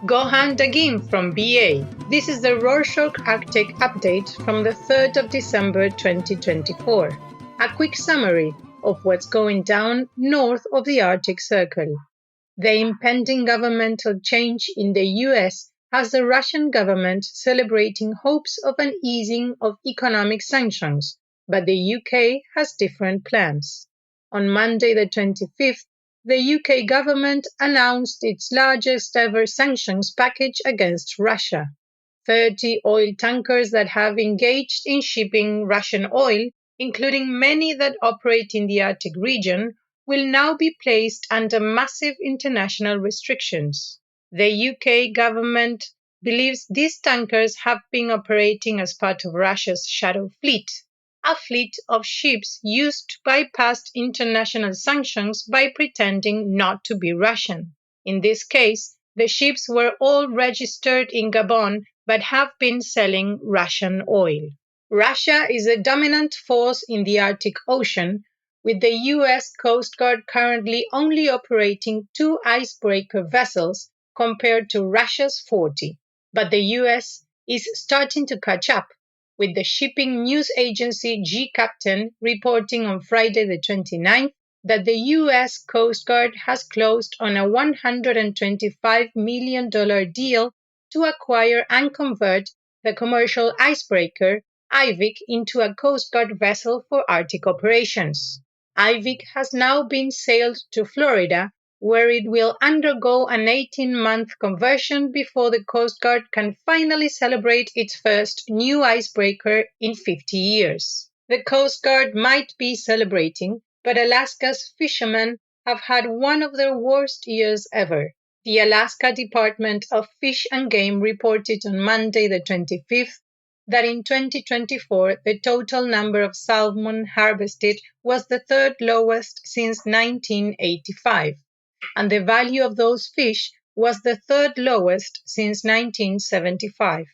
Gohan Dagim from BA. This is the Rorshok Update from the 3rd of December 2024. A quick summary of what's going down north of the Arctic Circle. The impending governmental change in the US has the Russian government celebrating hopes of an easing of economic sanctions, but the UK has different plans. On Monday the 25th, the UK government announced its largest ever sanctions package against Russia. 30 oil tankers that have engaged in shipping Russian oil, including many that operate in the Arctic region, will now be placed under massive international restrictions. The UK government believes these tankers have been operating as part of Russia's shadow fleet, a fleet of ships used to bypass international sanctions by pretending not to be Russian. In this case, the ships were all registered in Gabon but have been selling Russian oil. Russia is a dominant force in the Arctic Ocean, with the US Coast Guard currently only operating 2 icebreaker vessels compared to Russia's 40. But the US is starting to catch up, with the shipping news agency G-Captain reporting on Friday the 29th that the US Coast Guard has closed on a $125 million deal to acquire and convert the commercial icebreaker Ivik into a Coast Guard vessel for Arctic operations. Ivik has now been sailed to Florida, where it will undergo an 18-month conversion before the Coast Guard can finally celebrate its first new icebreaker in 50 years. The Coast Guard might be celebrating, but Alaska's fishermen have had one of their worst years ever. The Alaska Department of Fish and Game reported on Monday the 25th that in 2024 the total number of salmon harvested was the third lowest since 1985. And the value of those fish was the third lowest since 1975.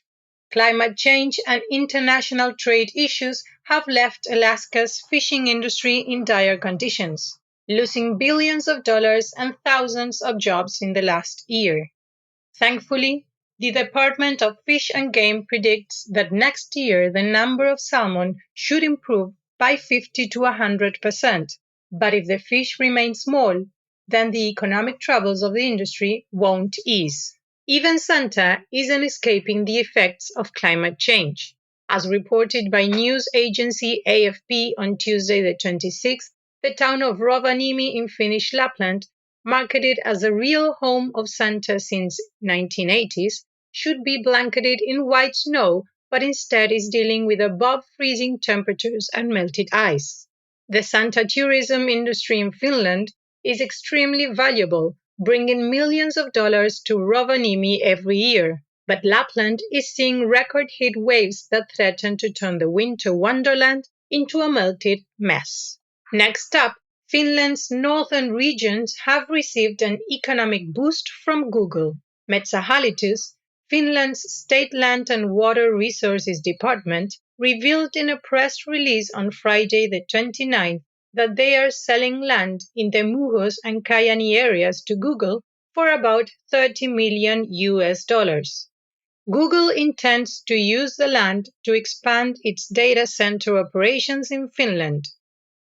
Climate change and international trade issues have left Alaska's fishing industry in dire conditions, losing billions of dollars and thousands of jobs in the last year. Thankfully, the Department of Fish and Game predicts that next year the number of salmon should improve by 50 to 100%. But if the fish remain small, then the economic troubles of the industry won't ease. Even Santa isn't escaping the effects of climate change. As reported by news agency AFP on Tuesday the 26th, the town of Rovaniemi in Finnish Lapland, marketed as a real home of Santa since 1980s, should be blanketed in white snow, but instead is dealing with above freezing temperatures and melted ice. The Santa tourism industry in Finland is extremely valuable, bringing millions of dollars to Rovaniemi every year. But Lapland is seeing record heat waves that threaten to turn the winter wonderland into a melted mess. Next up, Finland's northern regions have received an economic boost from Google. Metsähallitus, Finland's State Land and Water Resources Department, revealed in a press release on Friday the 29th that they are selling land in the Muhos and Kajaani areas to Google for about $30 million. Google intends to use the land to expand its data center operations in Finland,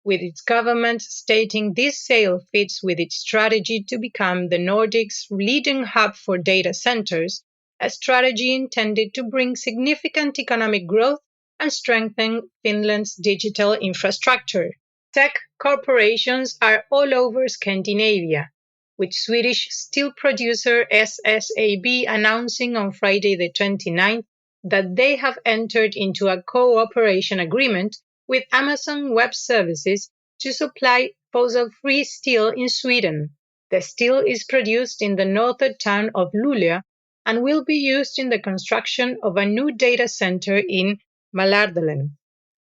with its government stating this sale fits with its strategy to become the Nordics' leading hub for data centers, a strategy intended to bring significant economic growth and strengthen Finland's digital infrastructure. Tech corporations are all over Scandinavia, with Swedish steel producer SSAB announcing on Friday the 29th that they have entered into a cooperation agreement with Amazon Web Services to supply fossil-free steel in Sweden. The steel is produced in the northern town of Luleå and will be used in the construction of a new data center in Mälardalen.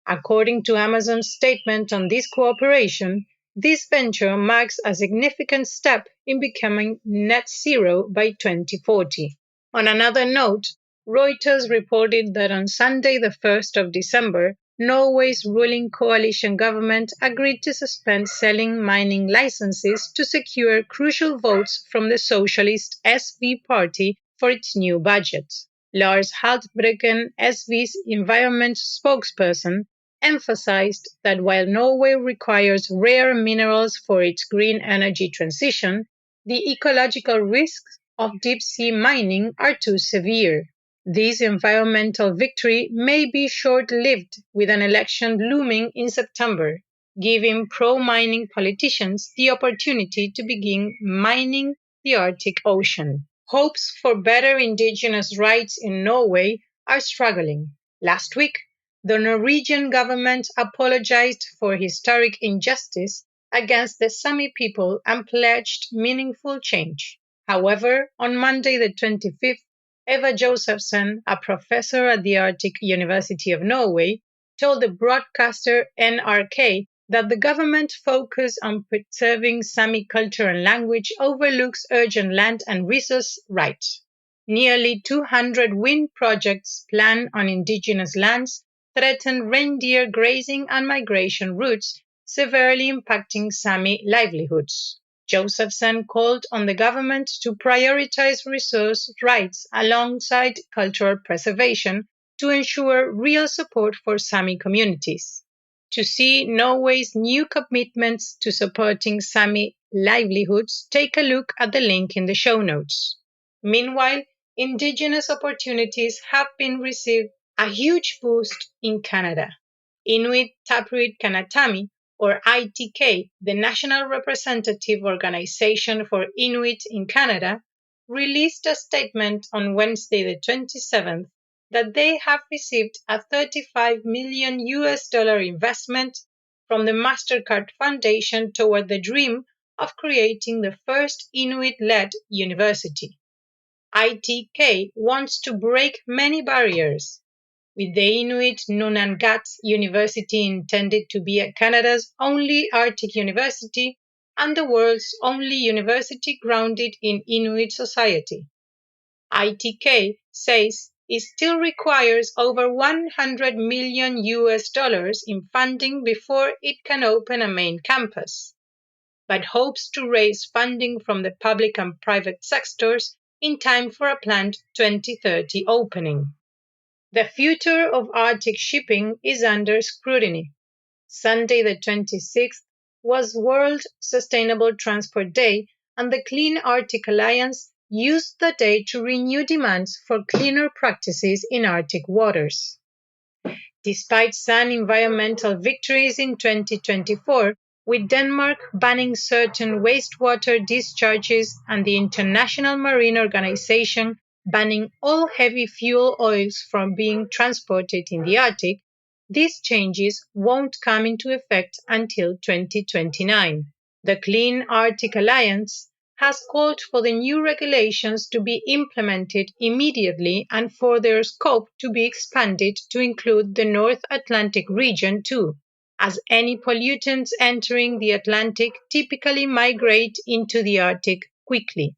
According to Amazon's statement on this cooperation, this venture marks a significant step in becoming net zero by 2040. On another note, Reuters reported that on Sunday the 1st of December, Norway's ruling coalition government agreed to suspend selling mining licenses to secure crucial votes from the socialist SV party for its new budget. Lars Haltbrekken, SV's environment spokesperson, emphasized that while Norway requires rare minerals for its green energy transition, the ecological risks of deep sea mining are too severe. This environmental victory may be short lived, with an election looming in September, giving pro mining politicians the opportunity to begin mining the Arctic Ocean. Hopes for better indigenous rights in Norway are struggling. Last week, the Norwegian government apologized for historic injustice against the Sami people and pledged meaningful change. However, on Monday, the 25th, Eva Josephson, a professor at the Arctic University of Norway, told the broadcaster NRK that the government focus on preserving Sami culture and language overlooks urgent land and resource rights. Nearly 200 wind projects planned on indigenous lands threaten reindeer grazing and migration routes, severely impacting Sami livelihoods. Josephson called on the government to prioritize resource rights alongside cultural preservation to ensure real support for Sami communities. To see Norway's new commitments to supporting Sami livelihoods, take a look at the link in the show notes. Meanwhile, indigenous opportunities have been received a huge boost in Canada. Inuit Taprit Kanatami, or ITK, the national representative organization for Inuit in Canada, released a statement on Wednesday the 27th that they have received a $35 million investment from the MasterCard Foundation toward the dream of creating the first Inuit-led university. ITK wants to break many barriers, with the Inuit Nunangat University intended to be Canada's only Arctic university and the world's only university grounded in Inuit society. ITK says it still requires over $100 million in funding before it can open a main campus, but hopes to raise funding from the public and private sectors in time for a planned 2030 opening. The future of Arctic shipping is under scrutiny. Sunday the 26th was World Sustainable Transport Day, and the Clean Arctic Alliance used the day to renew demands for cleaner practices in Arctic waters. Despite some environmental victories in 2024, with Denmark banning certain wastewater discharges and the International Marine Organization banning all heavy fuel oils from being transported in the Arctic, these changes won't come into effect until 2029. The Clean Arctic Alliance has called for the new regulations to be implemented immediately and for their scope to be expanded to include the North Atlantic region too, as any pollutants entering the Atlantic typically migrate into the Arctic quickly.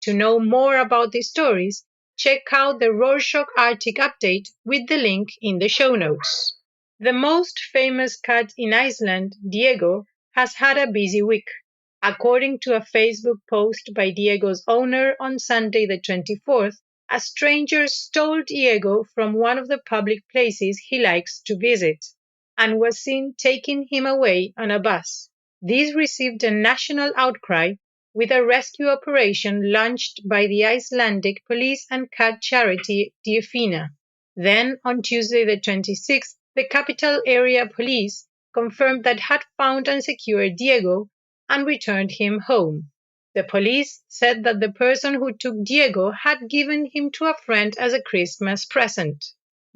To know more about these stories, check out the Rorshok Arctic Update with the link in the show notes. The most famous cat in Iceland, Diego, has had a busy week. According to a Facebook post by Diego's owner on Sunday the 24th, a stranger stole Diego from one of the public places he likes to visit and was seen taking him away on a bus. This received a national outcry, with a rescue operation launched by the Icelandic police and cat charity Diefina. Then, on Tuesday the 26th, the capital area police confirmed that had found and secured Diego and returned him home. The police said that the person who took Diego had given him to a friend as a Christmas present.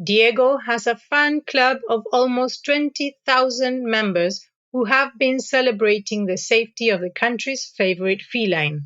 Diego has a fan club of almost 20,000 members who have been celebrating the safety of the country's favorite feline.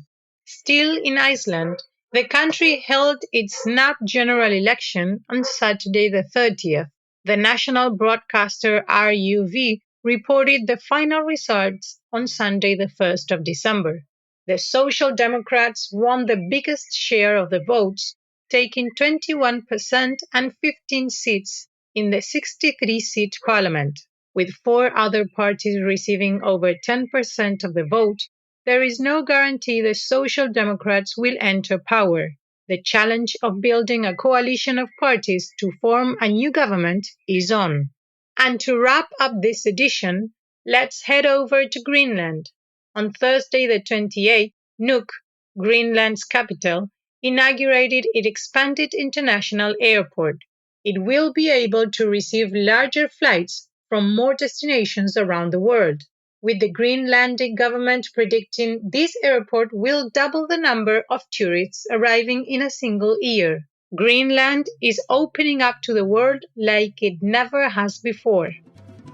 Still in Iceland, the country held its snap general election on Saturday the 30th. The national broadcaster RUV reported the final results on Sunday the 1st of December. The Social Democrats won the biggest share of the votes, taking 21% and 15 seats in the 63-seat parliament. With 4 other parties receiving over 10% of the vote, there is no guarantee the Social Democrats will enter power. The challenge of building a coalition of parties to form a new government is on. And to wrap up this edition, let's head over to Greenland. On Thursday the 28th, Nuuk, Greenland's capital, inaugurated its expanded international airport. It will be able to receive larger flights from more destinations around the world, with the Greenlandic government predicting this airport will double the number of tourists arriving in a single year. Greenland is opening up to the world like it never has before.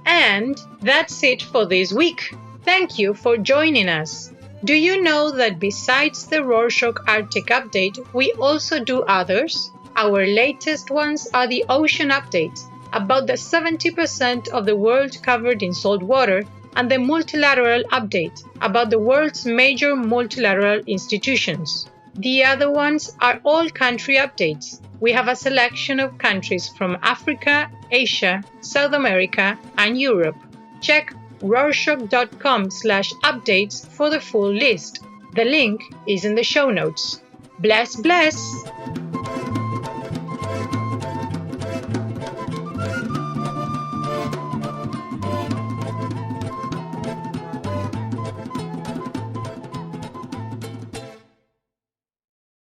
And that's it for this week. Thank you for joining us. Do you know that besides the Rorshok Arctic Update, we also do others? Our latest ones are the Ocean Update, about the 70% of the world covered in salt water, and the Multilateral Update, about the world's major multilateral institutions. The other ones are all country updates. We have a selection of countries from Africa, Asia, South America, and Europe. Check rorshok.com/updates for the full list. The link is in the show notes. Bless, bless!